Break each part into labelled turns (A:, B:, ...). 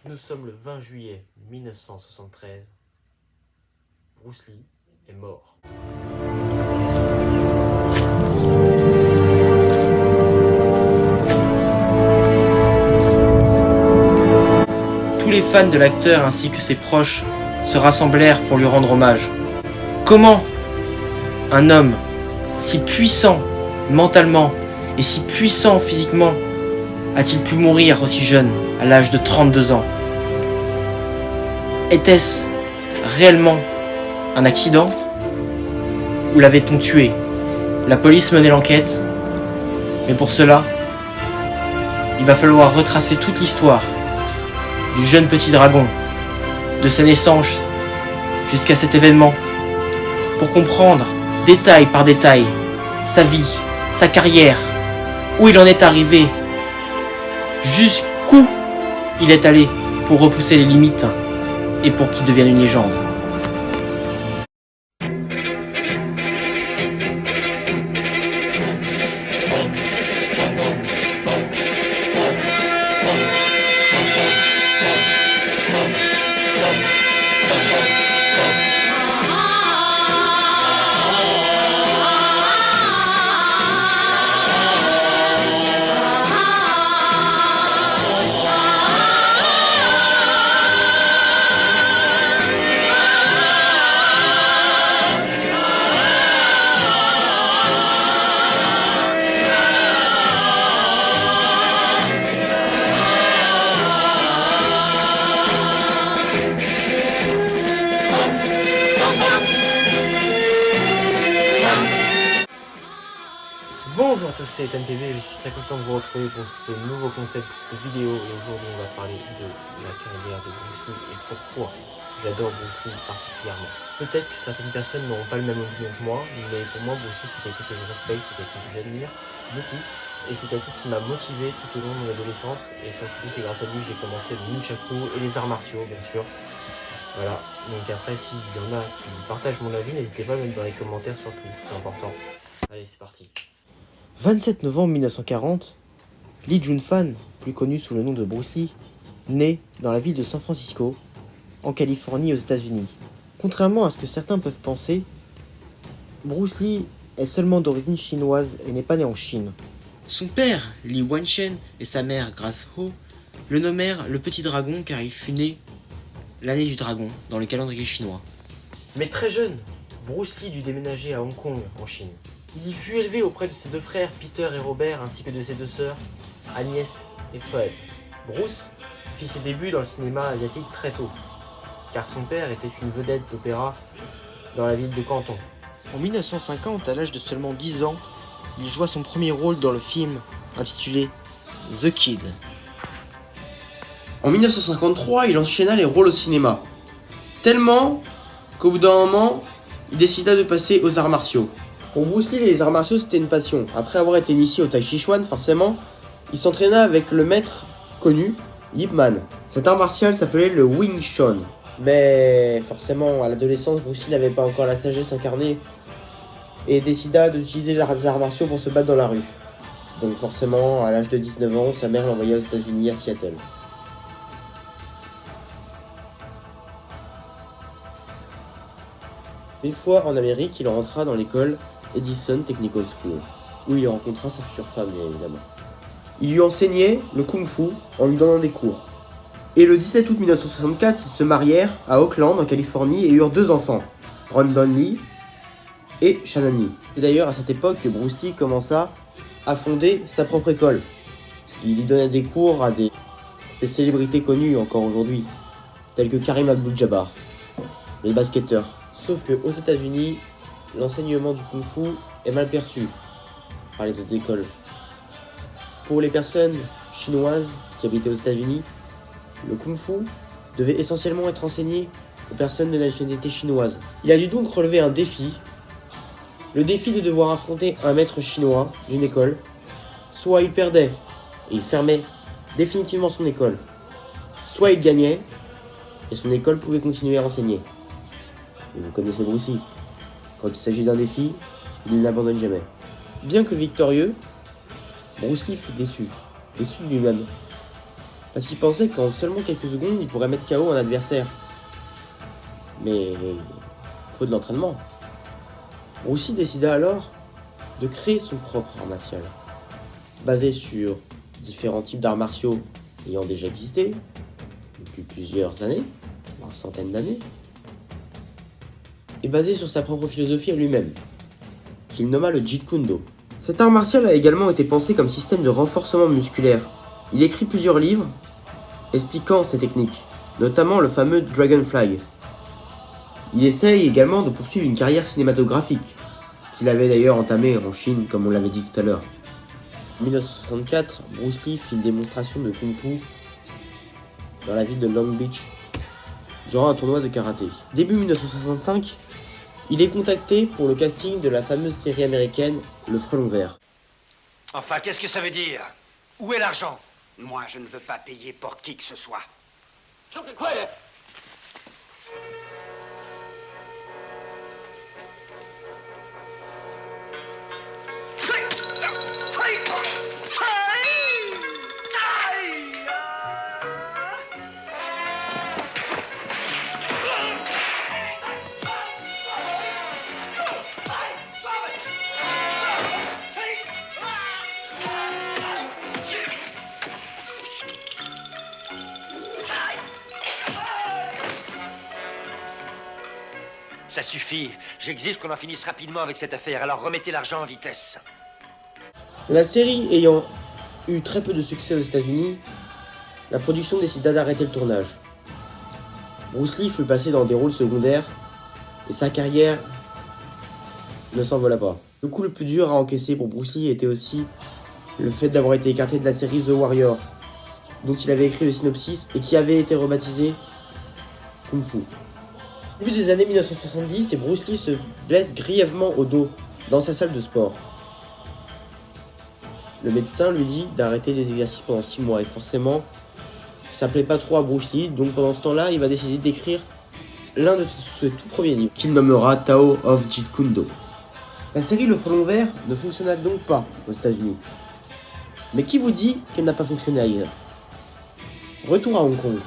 A: Nous sommes le 20 juillet 1973. Bruce Lee est mort. Tous les fans de l'acteur ainsi que ses proches se rassemblèrent pour lui rendre hommage. Comment un homme si puissant mentalement et si puissant physiquement a-t-il pu mourir aussi jeune, à l'âge de 32 ans? Était-ce réellement un accident? Ou l'avait-on tué? La police menait l'enquête, mais pour cela, il va falloir retracer toute l'histoire du jeune petit dragon, de sa naissance jusqu'à cet événement, pour comprendre, détail par détail, sa vie, sa carrière, où il en est arrivé, jusqu'où il est allé pour repousser les limites et pour qu'il devienne une légende. Bonjour à tous, c'est TNPB, je suis très content de vous retrouver pour ce nouveau concept de vidéo et aujourd'hui on va parler de la carrière de Bruce Lee et pourquoi j'adore Bruce Lee particulièrement. Peut-être que certaines personnes n'auront pas le même opinion que moi, mais pour moi Bruce Lee c'est quelqu'un que je respecte, c'est quelqu'un que j'admire beaucoup et c'est quelqu'un qui m'a motivé tout au long de mon adolescence et surtout c'est grâce à lui que j'ai commencé le nunchaku et les arts martiaux bien sûr. Voilà, donc après s'il y en a qui partagent mon avis, n'hésitez pas à mettre dans les commentaires surtout, c'est important. Allez c'est parti. 27 novembre 1940, Lee Jun-fan, plus connu sous le nom de Bruce Lee, naît dans la ville de San Francisco, en Californie aux États-Unis. Contrairement à ce que certains peuvent penser, Bruce Lee est seulement d'origine chinoise et n'est pas né en Chine. Son père, Lee Wanchen, et sa mère, Grace Ho, le nommèrent le Petit Dragon car il fut né l'année du dragon dans le calendrier chinois. Mais très jeune, Bruce Lee dut déménager à Hong Kong, en Chine. Il y fut élevé auprès de ses deux frères Peter et Robert ainsi que de ses deux sœurs Agnès et Phoebe. Bruce fit ses débuts dans le cinéma asiatique très tôt, car son père était une vedette d'opéra dans la ville de Canton. En 1950, à l'âge de seulement 10 ans, il joua son premier rôle dans le film intitulé The Kid.
B: En 1953, il enchaîna les rôles au cinéma, tellement qu'au bout d'un moment, il décida de passer aux arts martiaux. Pour Bruce Lee, les arts martiaux c'était une passion. Après avoir été initié au Tai Chi Chuan, forcément, il s'entraîna avec le maître connu, Ip Man. Cet art martial s'appelait le Wing Chun. Mais forcément, à l'adolescence, Bruce Lee n'avait pas encore la sagesse incarnée et décida d'utiliser les arts martiaux pour se battre dans la rue. Donc forcément, à l'âge de 19 ans, sa mère l'envoya aux États-Unis, à Seattle. Une fois en Amérique, il rentra dans l'école Edison Technical School, où il rencontra sa future femme, bien évidemment. Il lui enseignait le kung-fu en lui donnant des cours. Et le 17 août 1964, ils se marièrent à Oakland, en Californie, et eurent deux enfants, Brandon Lee et Shannon Lee. C'est d'ailleurs à cette époque que Bruce Lee commença à fonder sa propre école. Il y donnait des cours à des célébrités connues encore aujourd'hui, telles que Kareem Abdul-Jabbar, les basketteurs. Sauf qu'aux États-Unis, l'enseignement du kung-fu est mal perçu par les autres écoles. Pour les personnes chinoises qui habitaient aux États-Unis, le kung-fu devait essentiellement être enseigné aux personnes de nationalité chinoise. Il a dû donc relever un défi, le défi de devoir affronter un maître chinois d'une école. Soit il perdait et il fermait définitivement son école, soit il gagnait et son école pouvait continuer à enseigner. Et vous connaissez Bruce Lee. Quand il s'agit d'un défi, il n'abandonne jamais. Bien que victorieux, Bruce Lee fut déçu de lui-même. parce qu'il pensait qu'en seulement quelques secondes, il pourrait mettre KO un adversaire. Mais il faut de l'entraînement. Bruce Lee décida alors de créer son propre art martial, basé sur différents types d'arts martiaux ayant déjà existé depuis plusieurs années, voire centaines d'années, et basé sur sa propre philosophie à lui-même, qu'il nomma le Jeet Kune Do. Cet art martial a également été pensé comme système de renforcement musculaire. Il écrit plusieurs livres expliquant ces techniques, notamment le fameux Dragonfly. Il essaye également de poursuivre une carrière cinématographique, qu'il avait d'ailleurs entamée en Chine, comme on l'avait dit tout à l'heure. En 1964, Bruce Lee fit une démonstration de Kung Fu dans la ville de Long Beach, durant un tournoi de karaté. Début 1965, il est contacté pour le casting de la fameuse série américaine Le Frelon Vert.
C: Enfin, qu'est-ce que ça veut dire? Où est l'argent?
D: Moi, je ne veux pas payer pour qui que ce soit.
C: Ça suffit. J'exige qu'on en finisse rapidement avec cette affaire, alors remettez l'argent en vitesse.
B: La série ayant eu très peu de succès aux États-Unis, la production décida d'arrêter le tournage. Bruce Lee fut passé dans des rôles secondaires et sa carrière ne s'envola pas. Le coup le plus dur à encaisser pour Bruce Lee était aussi le fait d'avoir été écarté de la série The Warrior, dont il avait écrit le synopsis et qui avait été rebaptisé Kung Fu. Au début des années 1970, et Bruce Lee se blesse grièvement au dos dans sa salle de sport. Le médecin lui dit d'arrêter les exercices pendant 6 mois et forcément, ça plaît pas trop à Bruce Lee, donc pendant ce temps-là, il va décider d'écrire l'un de ses tout premiers livres, qu'il nommera Tao of Jeet Kune Do. La série Le Frelon Vert ne fonctionna donc pas aux États-Unis. Mais qui vous dit qu'elle n'a pas fonctionné ailleurs? Retour à Hong Kong.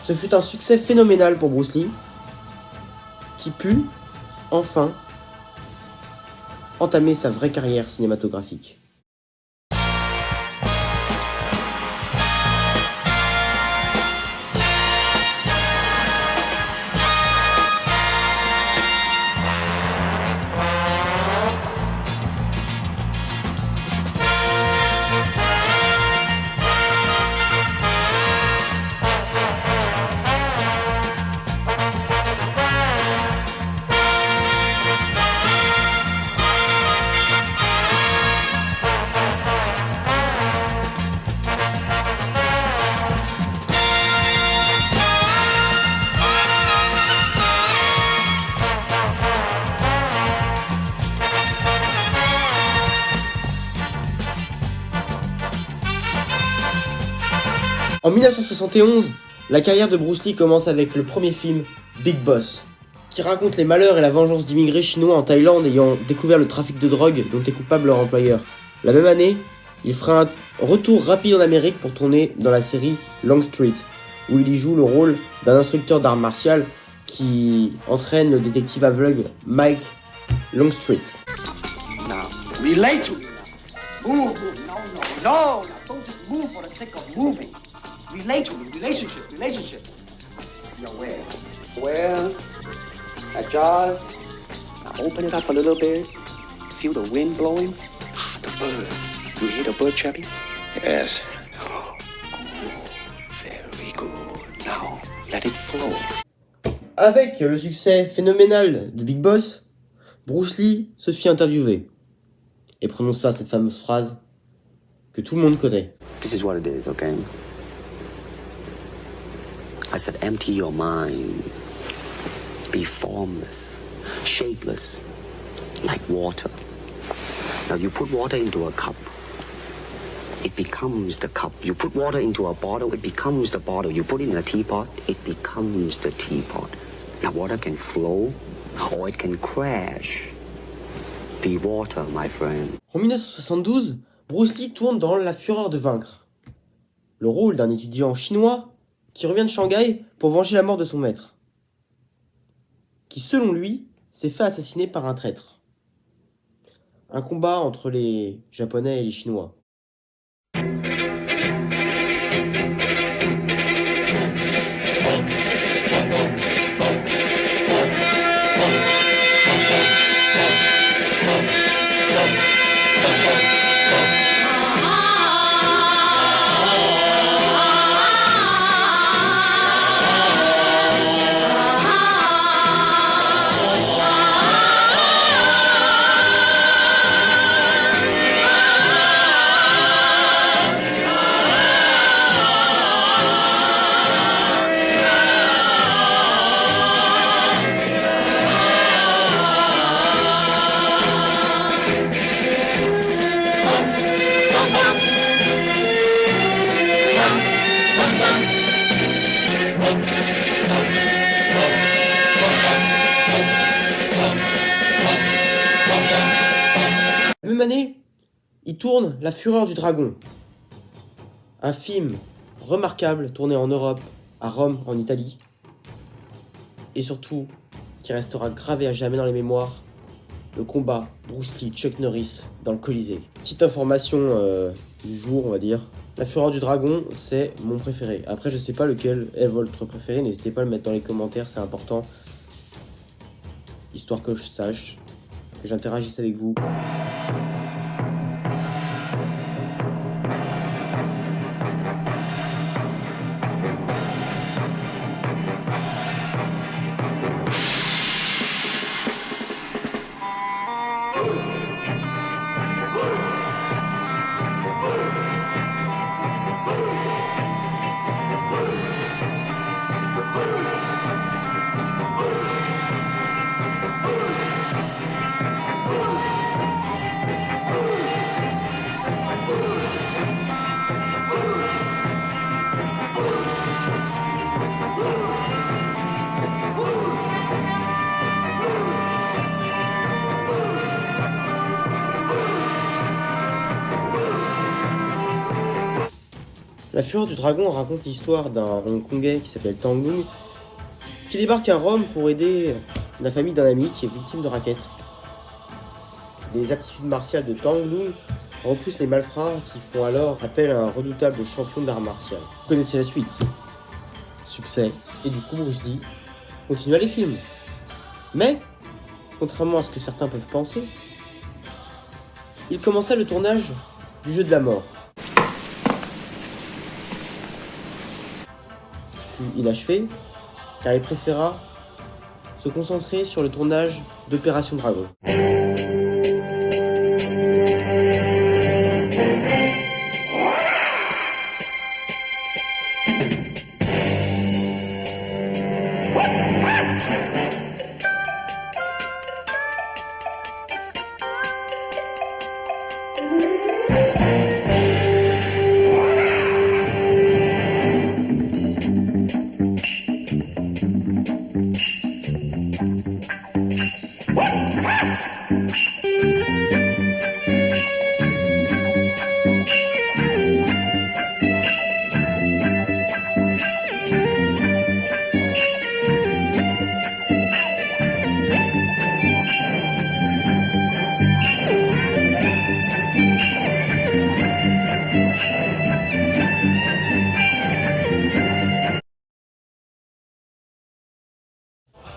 B: Ce fut un succès phénoménal pour Bruce Lee, qui put, enfin, entamer sa vraie carrière cinématographique. En 1971, la carrière de Bruce Lee commence avec le premier film, Big Boss, qui raconte les malheurs et la vengeance d'immigrés chinois en Thaïlande ayant découvert le trafic de drogue dont est coupable leur employeur. La même année, il fera un retour rapide en Amérique pour tourner dans la série Long Street, où il y joue le rôle d'un instructeur d'arts martiales qui entraîne le détective aveugle Mike Longstreet.
E: Now, relate to me now. Move, move. No. Now, don't just move for the sake of moving. Relate to me. Relationship. You're where? Where? That jaws. Now open it up a little bit. Feel the wind blowing. The bird. You hear the bird chirping? Yes. Very good. Now, let it flow.
B: Avec le succès phénoménal de Big Boss, Bruce Lee se fit interviewer et prononça cette fameuse phrase que tout le monde connaît.
F: This is what it is, okay? I said, empty your mind. Be formless, shapeless, like water. Now you put water into a cup, it becomes the cup. You put water into a bottle, it becomes the bottle. You put it in a teapot, it becomes the teapot. Now water can flow or it can crash. Be water, my friend.
B: En 1972, Bruce Lee tourne dans La Fureur de vaincre. le rôle d'un étudiant chinois qui revient de Shanghai pour venger la mort de son maître, qui selon lui s'est fait assassiner par un traître. Un combat entre les Japonais et les Chinois. La même année, il tourne La Fureur du Dragon, un film remarquable tourné en Europe, à Rome, en Italie, et surtout qui restera gravé à jamais dans les mémoires, le combat Bruce Lee, Chuck Norris dans le Colisée. Petite information du jour, on va dire. La Fureur du Dragon, c'est mon préféré. Après, je sais pas lequel est votre préféré, n'hésitez pas à le mettre dans les commentaires, c'est important. Histoire que je sache, que j'interagisse avec vous. La Fureur du Dragon raconte l'histoire d'un Hongkongais qui s'appelle Tang Lung, qui débarque à Rome pour aider la famille d'un ami qui est victime de raquettes. Les aptitudes martiales de Tang Lung repoussent les malfrats qui font alors appel à un redoutable champion d'art martial. Vous connaissez la suite. Succès. Et du coup, Bruce Lee continua les films. Mais, contrairement à ce que certains peuvent penser, il commença le tournage du Jeu de la mort. Fut inachevé, car il préféra se concentrer sur le tournage d'Opération Dragon.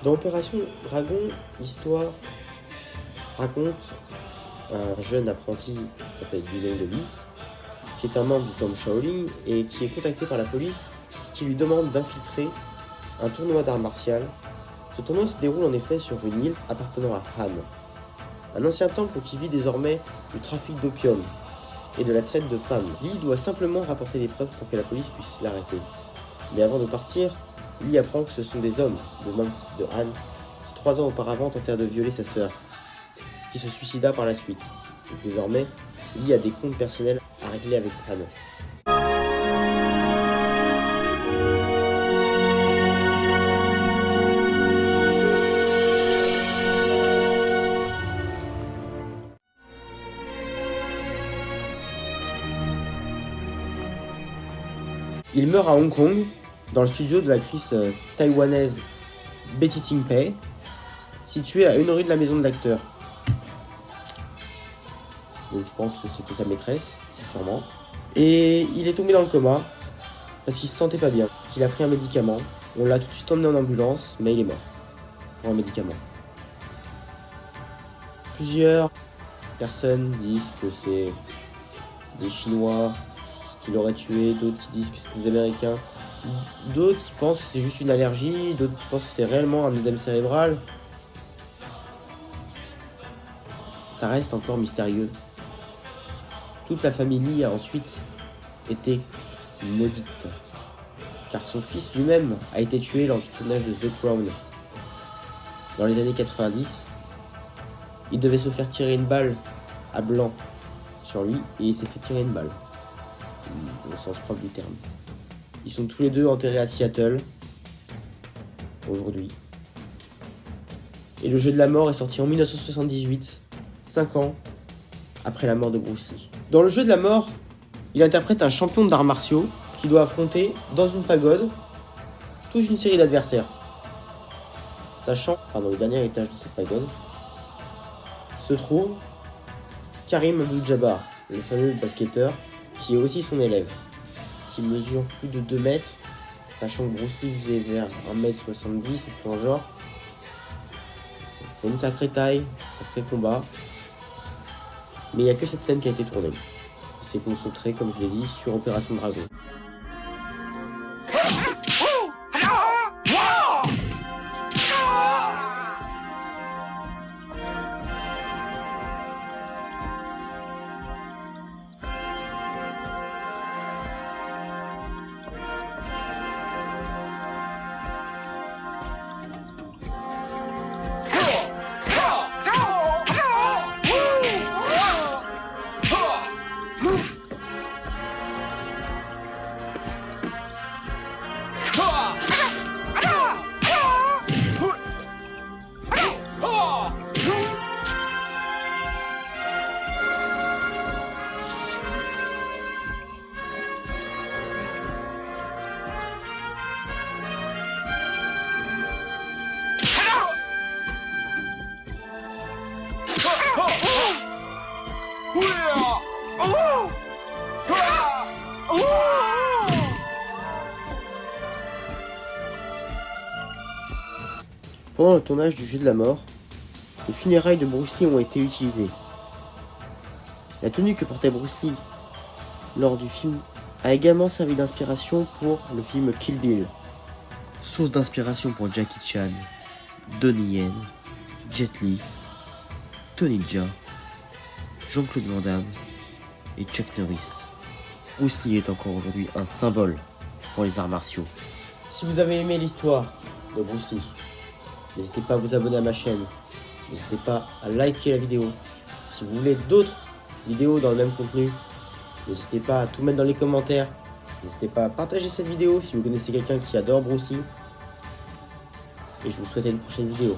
B: Dans Opération Dragon, l'histoire raconte un jeune apprenti qui s'appelle Dylan Levy, qui est un membre du temple Shaolin et qui est contacté par la police qui lui demande d'infiltrer un tournoi d'art martial. Ce tournoi se déroule en effet sur une île appartenant à Han, un ancien temple qui vit désormais du trafic d'opium et de la traite de femmes. Lee doit simplement rapporter des preuves pour que la police puisse l'arrêter. Mais avant de partir, Lee apprend que ce sont des hommes, le même type de Han, qui 3 ans auparavant tentèrent de violer sa sœur, qui se suicida par la suite. Et désormais, Lee a des comptes personnels à régler avec Han. Il meurt à Hong Kong, dans le studio de l'actrice taïwanaise Betty Ting Pei, situé à 1 rue de la maison de l'acteur. Donc je pense que c'était sa maîtresse, sûrement. Et il est tombé dans le coma, parce qu'il se sentait pas bien. Il a pris un médicament, on l'a tout de suite emmené en ambulance, mais il est mort, pour un médicament. Plusieurs personnes disent que c'est des Chinois qui l'auraient tué, d'autres qui disent que c'est des Américains, d'autres qui pensent que c'est juste une allergie, d'autres qui pensent que c'est réellement un œdème cérébral. Ça reste encore mystérieux. Toute la famille a ensuite été maudite, car son fils lui-même a été tué lors du tournage de The Crown. Dans les années 90, il devait se faire tirer une balle à blanc sur lui, et il s'est fait tirer une balle, au sens propre du terme. Ils sont tous les deux enterrés à Seattle, aujourd'hui. Et le jeu de la mort est sorti en 1978, 5 ans après la mort de Bruce Lee. Dans le jeu de la mort, il interprète un champion d'arts martiaux qui doit affronter, dans une pagode, toute une série d'adversaires. Sachant, dans le dernier étage de cette pagode, se trouve Karim Abdul-Jabbar, le fameux basketteur, qui est aussi son élève, qui mesure plus de 2 mètres, sachant que Bruce Lee faisait vers 1m70 et tout en genre. C'est une sacrée taille, un sacré combat. Mais il n'y a que cette scène qui a été tournée. Il s'est concentré, comme je l'ai dit, sur Opération Dragon. Pendant le tournage du jeu de la mort, les funérailles de Bruce Lee ont été utilisées. La tenue que portait Bruce Lee lors du film a également servi d'inspiration pour le film Kill Bill. Source d'inspiration pour Jackie Chan, Donnie Yen, Jet Li, Tony Jaa, Jean-Claude Van Damme et Chuck Norris. Bruce Lee est encore aujourd'hui un symbole pour les arts martiaux. Si vous avez aimé l'histoire de Bruce Lee, n'hésitez pas à vous abonner à ma chaîne, n'hésitez pas à liker la vidéo. Si vous voulez d'autres vidéos dans le même contenu, n'hésitez pas à tout mettre dans les commentaires. N'hésitez pas à partager cette vidéo si vous connaissez quelqu'un qui adore Bruce Lee. Et je vous souhaite à une prochaine vidéo.